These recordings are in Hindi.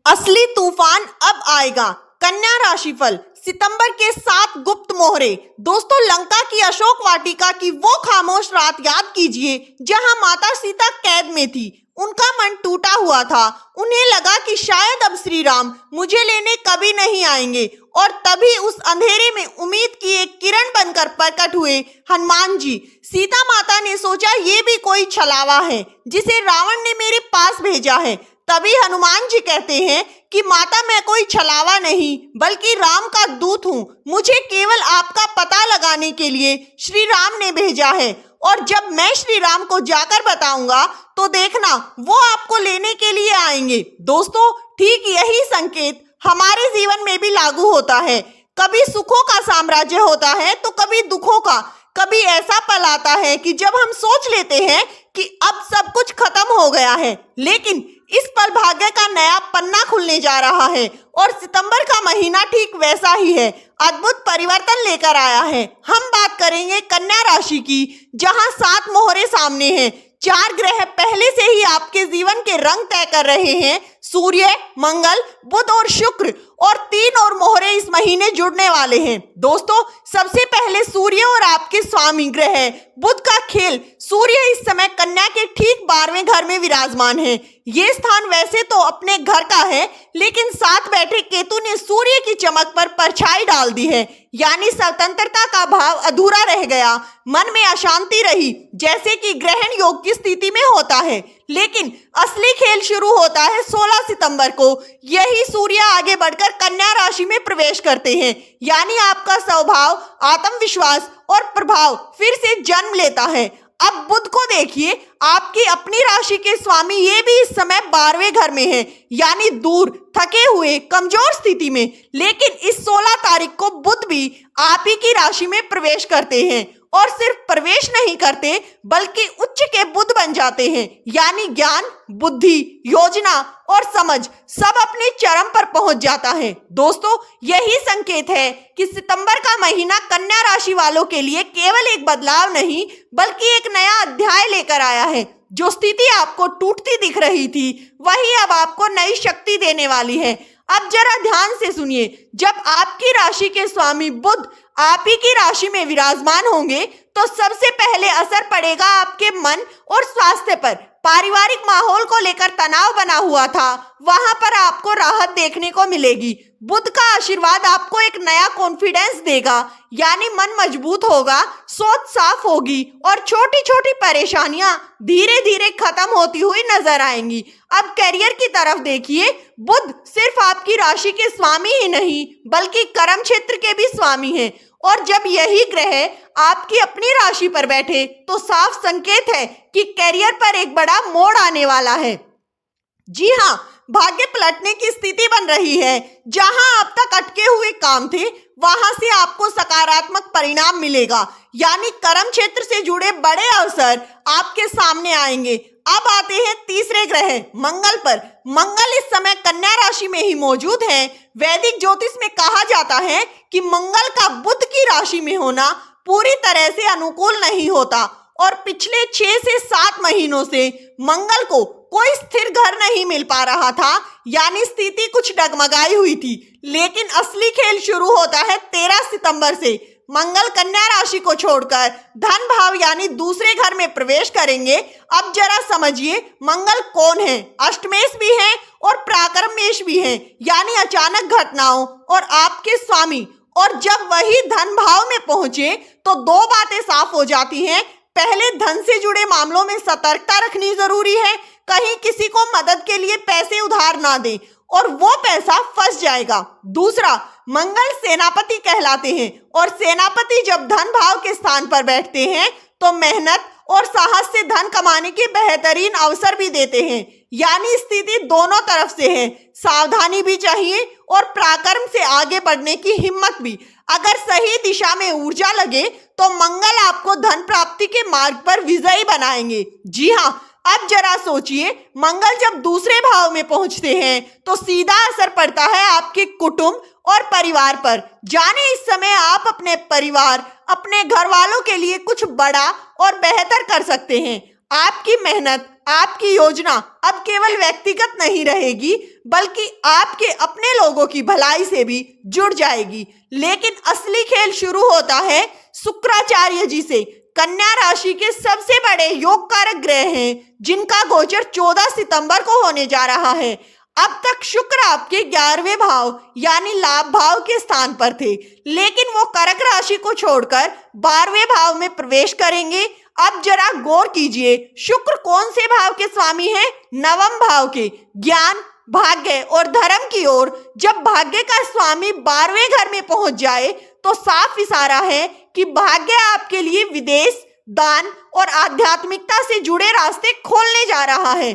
असली तूफान अब आएगा। कन्या राशिफल सितंबर के 7 गुप्त मोहरे। दोस्तों, लंका की अशोक वाटिका की वो खामोश रात याद कीजिए जहां माता सीता कैद में थी। उनका मन टूटा हुआ था। उन्हें लगा कि शायद अब श्री राम मुझे लेने कभी नहीं आएंगे, और तभी उस अंधेरे में उम्मीद की एक किरण बनकर प्रकट हुए हनुमान जी। सीता माता ने सोचा, ये भी कोई छलावा है जिसे रावण ने मेरे पास भेजा है। तभी हनुमान जी कहते हैं कि माता, मैं कोई छलावा नहीं बल्कि राम का दूत हूँ। मुझे केवल आपका पता लगाने के लिए श्री राम ने भेजा है, और जब मैं श्री राम को जाकर बताऊंगा तो देखना वो आपको लेने के लिए आएंगे। दोस्तों, ठीक यही संकेत हमारे जीवन में भी लागू होता है। कभी सुखों का साम्राज्य होता है तो कभी दुखों का। कभी ऐसा पल आता है कि जब हम सोच लेते हैं कि अब सब कुछ खत्म हो गया है, लेकिन इस पल भाग्य का नया पन्ना खुलने जा रहा है। और सितंबर का महीना ठीक वैसा ही है, अद्भुत परिवर्तन लेकर आया है। हम बात करेंगे कन्या राशि की, जहां 7 मोहरे सामने हैं। 4 ग्रह पहले से ही आपके जीवन के रंग तय कर रहे हैं, सूर्य, मंगल, बुध और शुक्र, और 3 और मोहरे इस महीने जुड़ने वाले हैं। दोस्तों, सबसे पहले सूर्य और आपके स्वामी ग्रह बुध का खेल। सूर्य इस समय कन्या के ठीक 12वें घर में विराजमान है। ये स्थान वैसे तो अपने घर का है, लेकिन साथ बैठे केतु ने सूर्य की चमक पर परछाई डाल दी है, यानी स्वतंत्रता का भाव अधूरा रह गया। मन में अशांति रही, जैसे कि ग्रहण योग की स्थिति में होता है। लेकिन असली खेल शुरू होता है 16 सितंबर को। यही सूर्य आगे बढ़कर कन्या राशि में प्रवेश करते हैं, यानी आपका स्वभाव, आत्मविश्वास और प्रभाव फिर से जन्म लेता है। अब बुध को देखिए, आपकी अपनी राशि के स्वामी ये भी इस समय 12वें घर में है, यानी दूर, थके हुए, कमजोर स्थिति में। लेकिन इस 16 तारीख को बुध भी आप ही की राशि में प्रवेश करते हैं, और सिर्फ प्रवेश नहीं करते बल्कि उच्च के बुध बन जाते हैं, यानी ज्ञान, बुद्धि, योजना और समझ सब अपने चरम पर पहुंच जाता है। दोस्तों, यही संकेत है कि सितंबर का महीना कन्या राशि वालों के लिए केवल एक बदलाव नहीं बल्कि एक नया अध्याय लेकर आया है। जो स्थिति आपको टूटती दिख रही थी, वही अब आपको नई शक्ति देने वाली है। अब जरा ध्यान से सुनिए, जब आपकी राशि के स्वामी बुध आप ही की राशि में विराजमान होंगे तो सबसे पहले असर पड़ेगा आपके मन और स्वास्थ्य पर। पारिवारिक माहौल को लेकर तनाव बना हुआ था, वहां पर आपको राहत देखने को मिलेगी। बुध का आशीर्वाद आपको एक नया कॉन्फिडेंस देगा, यानी मन मजबूत होगा, सोच साफ होगी, और छोटी छोटी परेशानियां धीरे धीरे खत्म होती हुई नजर आएंगी। अब करियर की तरफ देखिए, बुध सिर्फ आपकी राशि के स्वामी ही नहीं बल्कि कर्म क्षेत्र के भी स्वामी हैं, और जब यही ग्रह आपकी अपनी राशि पर बैठे तो साफ संकेत है कि करियर पर एक बड़ा मोड़ आने वाला है। जी हाँ, भाग्य पलटने की स्थिति बन रही है। जहां अब तक अटके हुए काम थे, वहां से आपको सकारात्मक परिणाम मिलेगा, यानी कर्म क्षेत्र से जुड़े बड़े अवसर आपके सामने आएंगे। अब आते हैं तीसरे ग्रह मंगल पर। मंगल इस समय कन्या राशि में ही मौजूद है। वैदिक ज्योतिष में कहा जाता है कि मंगल का बुध की राशि में होना पूरी तरह से अनुकूल नहीं होता, और पिछले 6 से 7 महीनों से मंगल को कोई स्थिर घर नहीं मिल पा रहा था, यानी स्थिति कुछ डगमगाई हुई थी। लेकिन असली खेल शुरू होता है 13 सितंबर से। मंगल कन्या राशि को छोड़कर धन भाव यानी दूसरे घर में प्रवेश करेंगे। अब जरा समझिए, मंगल कौन है? अष्टमेश भी है और पराक्रमेश भी है, यानी अचानक घटनाओं और आपके स्वामी। और जब वही धन भाव में पहुंचे तो 2 बातें साफ हो जाती हैं। पहले, धन से जुड़े मामलों में सतर्कता रखनी जरूरी है। कहीं किसी को मदद के लिए पैसे उधार ना दें और वो पैसा फंस जाएगा। दूसरा, मंगल सेनापति कहलाते हैं, और सेनापति जब धन भाव के स्थान पर बैठते हैं तो मेहनत और साहस से धन कमाने के बेहतरीन अवसर भी देते हैं, यानी स्थिति दोनों तरफ से है। सावधानी भी चाहिए और पराक्रम से आगे बढ़ने की हिम्मत भी। अगर सही दिशा में ऊर्जा लगे तो मंगल आपको धन प्राप्ति के मार्ग पर विजयी बनाएंगे। जी हाँ, अब जरा सोचिए, मंगल जब दूसरे भाव में पहुंचते हैं तो सीधा असर पड़ता है आपके कुटुंब और परिवार पर। जाने इस समय आप अपने परिवार, अपने घर वालों के लिए कुछ बड़ा और बेहतर कर सकते हैं। आपकी मेहनत आपकी योजना अब केवल व्यक्तिगत नहीं रहेगी बल्कि आपके अपने लोगों की भलाई से भी जुड़ जाएगी। लेकिन असली खेल शुरू होता है शुक्राचार्य जी से। कन्या राशि के सबसे बड़े योग कारक ग्रह हैं जिनका गोचर 14 सितंबर को होने जा रहा है। अब तक शुक्र आपके 11वें भाव यानी लाभ भाव के स्थान पर थे, लेकिन वो कर्क राशि को छोड़कर 12वें भाव में प्रवेश करेंगे। अब जरा गौर कीजिए, शुक्र कौन से भाव के स्वामी हैं? नवम भाव के, ज्ञान, भाग्य और धर्म की ओर। जब भाग्य का स्वामी 12वें घर में पहुंच जाए तो साफ इशारा है कि भाग्य आपके लिए विदेश, दान और आध्यात्मिकता से जुड़े रास्ते खोलने जा रहा है।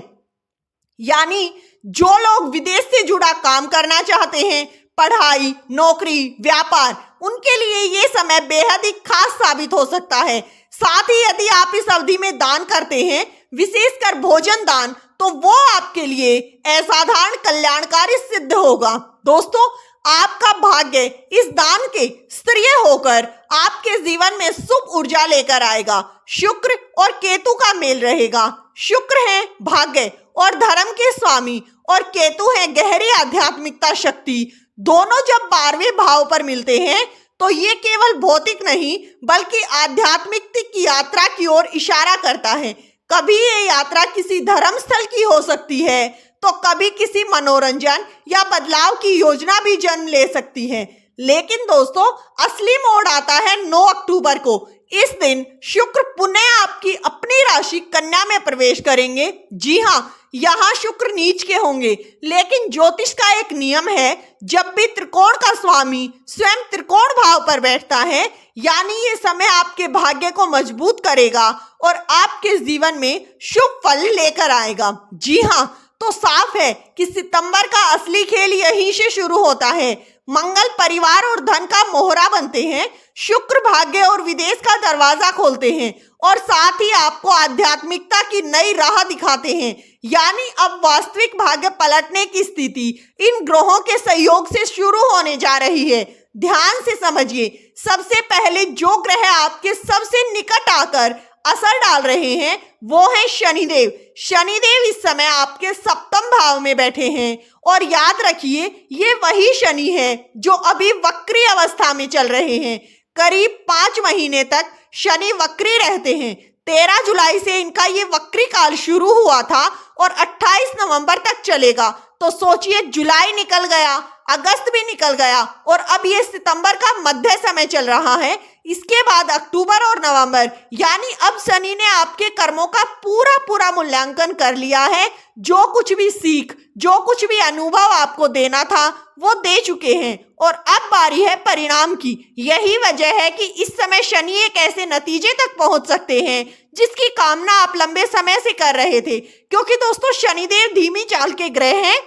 यानी जो लोग विदेश से जुड़ा काम करना चाहते हैं, पढ़ाई, नौकरी, व्यापार, उनके लिए ये समय बेहद ही खास साबित हो सकता है। साथ ही यदि आप इस अवधि में दान करते हैं, विशेषकर भोजन दान, तो वो आपके लिए असाधारण कल्याणकारी सिद्ध होगा। दोस्तों, आपका भाग्य इस दान के स्तरीय होकर आपके जीवन में शुभ ऊर्जा लेकर आएगा। शुक्र और केतु का मेल रहेगा। शुक्र है भाग्य और धर्म के स्वामी और केतु है गहरी आध्यात्मिकता शक्ति। दोनों जब 12वें भाव पर मिलते हैं तो ये केवल भौतिक नहीं बल्कि आध्यात्मिक की यात्रा की ओर इशारा करता है। कभी ये यात्रा किसी धर्म स्थल की हो सकती है तो कभी किसी मनोरंजन या बदलाव की योजना भी जन्म ले सकती है। लेकिन दोस्तों, असली मोड़ आता है 9 अक्टूबर को। इस दिन शुक्र पुनः आपकी अपनी राशि कन्या में प्रवेश करेंगे। जी हाँ, यहाँ शुक्र नीच के होंगे, लेकिन ज्योतिष का एक नियम है, जब भी त्रिकोण का स्वामी स्वयं त्रिकोण भाव पर बैठता है, यानी ये समय आपके भाग्य को मजबूत करेगा और आपके जीवन में शुभ फल लेकर आएगा। जी हाँ, तो साफ है कि सितंबर का असली खेल यहीं से शुरू होता है। मंगल परिवार और धन का मोहरा बनते हैं, शुक्र भाग्य और विदेश का दरवाजा खोलते हैं और साथ ही आपको आध्यात्मिकता की नई राह दिखाते हैं। यानी अब वास्तविक भाग्य पलटने की स्थिति इन ग्रहों के सहयोग से शुरू होने जा रही है। ध्यान से समझिए, सबसे पहले जो ग्रह आपके सबसे निकट आकर असर डाल रहे हैं वो है शनिदेव। शनिदेव इस समय आपके सप्तम भाव में बैठे हैं और याद रखिए, ये वही शनि है जो अभी वक्री अवस्था में चल रहे हैं। करीब 5 महीने तक शनि वक्री रहते हैं। 13 जुलाई से इनका ये वक्री काल शुरू हुआ था और 28 नवंबर तक चलेगा। तो सोचिए, जुलाई निकल गया, अगस्त भी निकल गया और अब ये सितंबर का मध्य समय चल रहा है। इसके बाद अक्टूबर और नवंबर, यानी अब शनि ने आपके कर्मों का पूरा मूल्यांकन कर लिया है। जो कुछ भी सीख, जो कुछ भी अनुभव आपको देना था वो दे चुके हैं और अब बारी है परिणाम की। यही वजह है कि इस समय शनि एक ऐसे नतीजे तक पहुंच सकते हैं जिसकी कामना आप लंबे समय से कर रहे थे। क्योंकि दोस्तों, शनिदेव धीमी चाल के ग्रह हैं,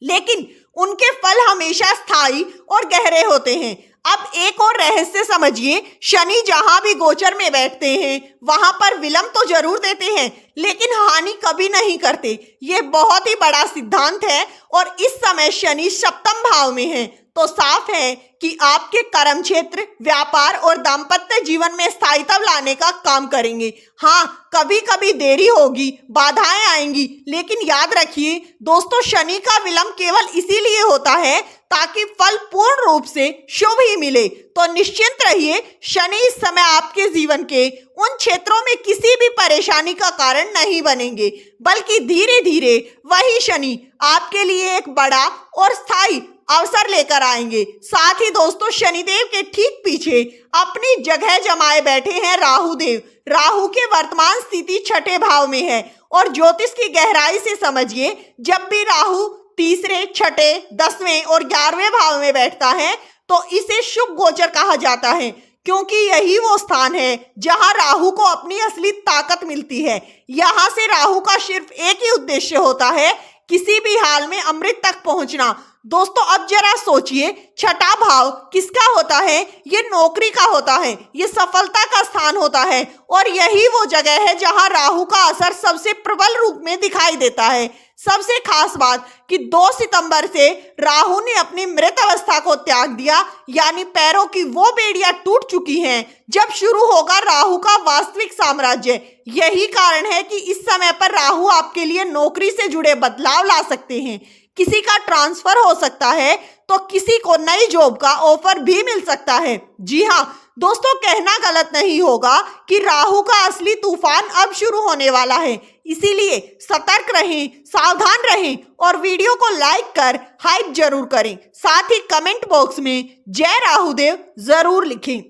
लेकिन उनके फल हमेशा स्थायी और गहरे होते हैं। अब एक और रहस्य समझिए, शनि जहां भी गोचर में बैठते हैं वहां पर विलंब तो जरूर देते हैं, लेकिन हानि कभी नहीं करते। ये बहुत ही बड़ा सिद्धांत है और इस समय शनि सप्तम भाव में है, तो साफ है कि आपके कर्म क्षेत्र, व्यापार और दाम्पत्य जीवन में स्थायित्व लाने का काम करेंगे। हाँ, कभी कभी देरी होगी, बाधाएं आएंगी, लेकिन याद रखिए दोस्तों, शनि का विलंब केवल इसीलिए होता है ताकि फल पूर्ण रूप से शुभ ही मिले। तो निश्चिंत रहिए, शनि इस समय आपके जीवन के उन क्षेत्रों में किसी भी परेशानी का कारण नहीं बनेंगे, बल्कि धीरे धीरे वही शनि आपके लिए एक बड़ा और स्थायी अवसर लेकर आएंगे। साथ ही दोस्तों, शनिदेव के ठीक पीछे अपनी जगह जमाए बैठे हैं राहु देव। राहु के वर्तमान स्थिति 6ठे भाव में है और ज्योतिष की गहराई से समझिए, जब भी राहु तीसरे, 6ठे, 10वें और 11वें भाव में बैठता है तो इसे शुभ गोचर कहा जाता है, क्योंकि यही वो स्थान है जहां राहु को अपनी असली ताकत मिलती है। यहां से राहु का सिर्फ एक ही उद्देश्य होता है, किसी भी हाल में अमृत तक पहुंचना। दोस्तों अब जरा सोचिए, छठा भाव किसका होता है? ये नौकरी का होता है, ये सफलता का स्थान होता है और यही वो जगह है जहां राहु का असर सबसे प्रबल रूप में दिखाई देता है। सबसे खास बात कि 2 सितंबर से राहु ने अपनी मृत अवस्था को त्याग दिया, यानी पैरों की वो बेड़ियां टूट चुकी हैं। जब शुरू होगा राहु का वास्तविक साम्राज्य। यही कारण है कि इस समय पर राहु आपके लिए नौकरी से जुड़े बदलाव ला सकते हैं। किसी का ट्रांसफर हो सकता है तो किसी को नई जॉब का ऑफर भी मिल सकता है। जी हाँ दोस्तों, कहना गलत नहीं होगा कि राहु का असली तूफान अब शुरू होने वाला है। इसीलिए सतर्क रहें, सावधान रहें और वीडियो को लाइक कर हाइप जरूर करें। साथ ही कमेंट बॉक्स में जय राहुदेव जरूर लिखें।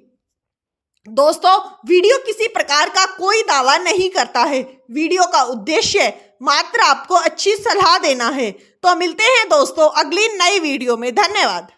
दोस्तों, वीडियो किसी प्रकार का कोई दावा नहीं करता है। वीडियो का उद्देश्य मात्र आपको अच्छी सलाह देना है। तो मिलते हैं दोस्तों अगली नई वीडियो में। धन्यवाद।